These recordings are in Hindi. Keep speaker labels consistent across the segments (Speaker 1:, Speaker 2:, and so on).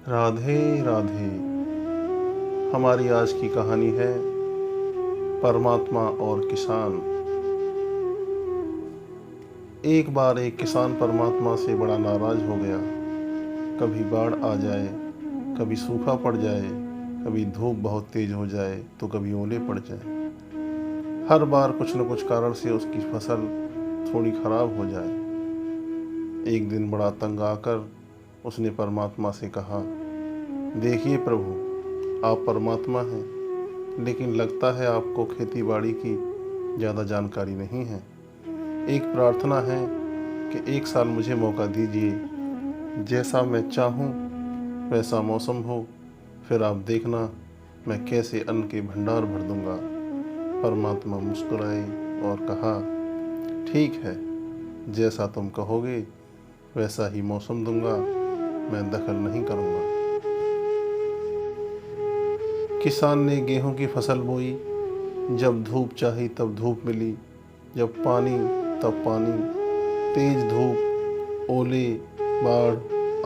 Speaker 1: राधे राधे। हमारी आज की कहानी है परमात्मा और किसान। एक बार एक किसान परमात्मा से बड़ा नाराज हो गया। कभी बाढ़ आ जाए, कभी सूखा पड़ जाए, कभी धूप बहुत तेज हो जाए तो कभी ओले पड़ जाए। हर बार कुछ न कुछ कारण से उसकी फसल थोड़ी खराब हो जाए। एक दिन बड़ा तंग आकर उसने परमात्मा से कहा, देखिए प्रभु, आप परमात्मा हैं, लेकिन लगता है आपको खेती बाड़ी की ज़्यादा जानकारी नहीं है। एक प्रार्थना है कि एक साल मुझे मौका दीजिए, जैसा मैं चाहूँ वैसा मौसम हो, फिर आप देखना मैं कैसे अन्न के भंडार भर दूंगा। परमात्मा मुस्कुराए और कहा, ठीक है, जैसा तुम कहोगे वैसा ही मौसम दूंगा, मैं दखल नहीं करूंगा। किसान ने गेहूं की फसल बोई। जब धूप चाही तब धूप मिली, जब पानी तब पानी। तेज धूप, ओले, बाढ़,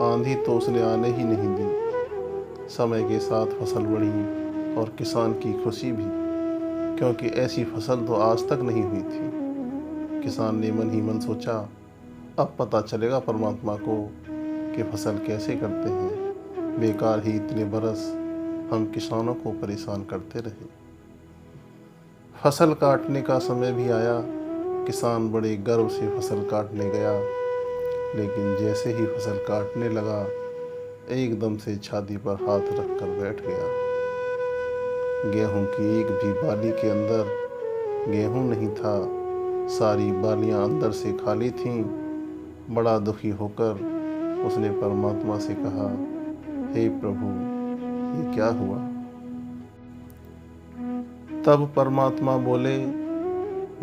Speaker 1: आंधी तो उसने आने ही नहीं दी। समय के साथ फसल बढ़ी और किसान की खुशी भी, क्योंकि ऐसी फसल तो आज तक नहीं हुई थी। किसान ने मन ही मन सोचा, अब पता चलेगा परमात्मा को कि फसल कैसे करते हैं। बेकार ही इतने बरस हम किसानों को परेशान करते रहे। फसल काटने का समय भी आया। किसान बड़े गर्व से फसल काटने गया, लेकिन जैसे ही फसल काटने लगा, एकदम से छाती पर हाथ रखकर बैठ गया। गेहूं की एक भी बाली के अंदर गेहूं नहीं था। सारी बालियां अंदर से खाली थीं। बड़ा दुखी होकर उसने परमात्मा से कहा, हे प्रभु, ये क्या हुआ? तब परमात्मा बोले,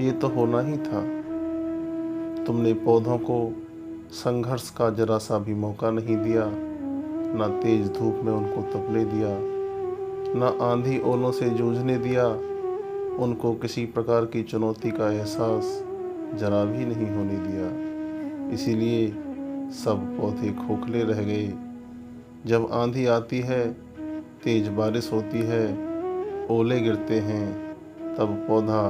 Speaker 1: ये तो होना ही था। तुमने पौधों को संघर्ष का जरा सा भी मौका नहीं दिया, ना तेज धूप में उनको तपने दिया, ना आंधी ओलों से जूझने दिया। उनको किसी प्रकार की चुनौती का एहसास जरा भी नहीं होने दिया। इसीलिए सब पौधे खोखले रह गए। जब आंधी आती है, तेज बारिश होती है, ओले गिरते हैं, तब पौधा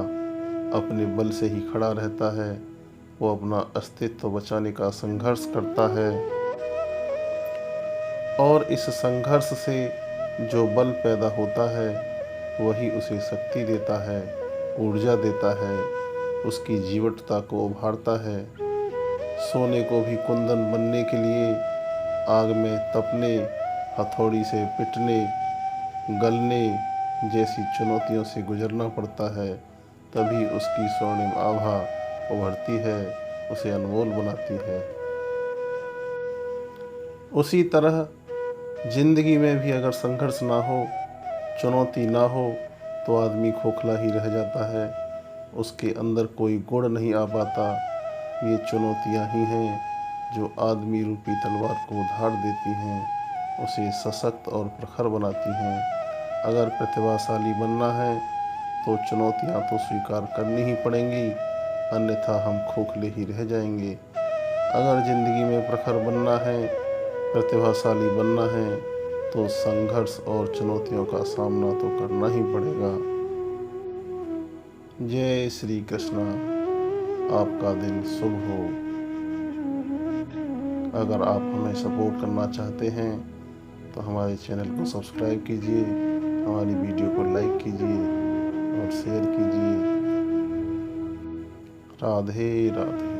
Speaker 1: अपने बल से ही खड़ा रहता है। वो अपना अस्तित्व बचाने का संघर्ष करता है, और इस संघर्ष से जो बल पैदा होता है वही उसे शक्ति देता है, ऊर्जा देता है, उसकी जीवटता को उभारता है। सोने को भी कुंदन बनने के लिए आग में तपने, हथौड़ी से पिटने, गलने जैसी चुनौतियों से गुजरना पड़ता है, तभी उसकी स्वर्णिम आभा उभरती है, उसे अनमोल बनाती है। उसी तरह जिंदगी में भी अगर संघर्ष ना हो, चुनौती ना हो, तो आदमी खोखला ही रह जाता है। उसके अंदर कोई गुण नहीं आ पाता। ये चुनौतियाँ ही हैं जो आदमी रूपी तलवार को धार देती हैं, उसे सशक्त और प्रखर बनाती हैं। अगर प्रतिभाशाली बनना है तो चुनौतियाँ तो स्वीकार करनी ही पड़ेंगी, अन्यथा हम खोखले ही रह जाएंगे। अगर ज़िंदगी में प्रखर बनना है, प्रतिभाशाली बनना है, तो संघर्ष और चुनौतियों का सामना तो करना ही पड़ेगा। जय श्री कृष्णा। आपका दिन शुभ हो। अगर आप हमें सपोर्ट करना चाहते हैं तो हमारे चैनल को सब्सक्राइब कीजिए, हमारी वीडियो को लाइक कीजिए और शेयर कीजिए। राधे राधे।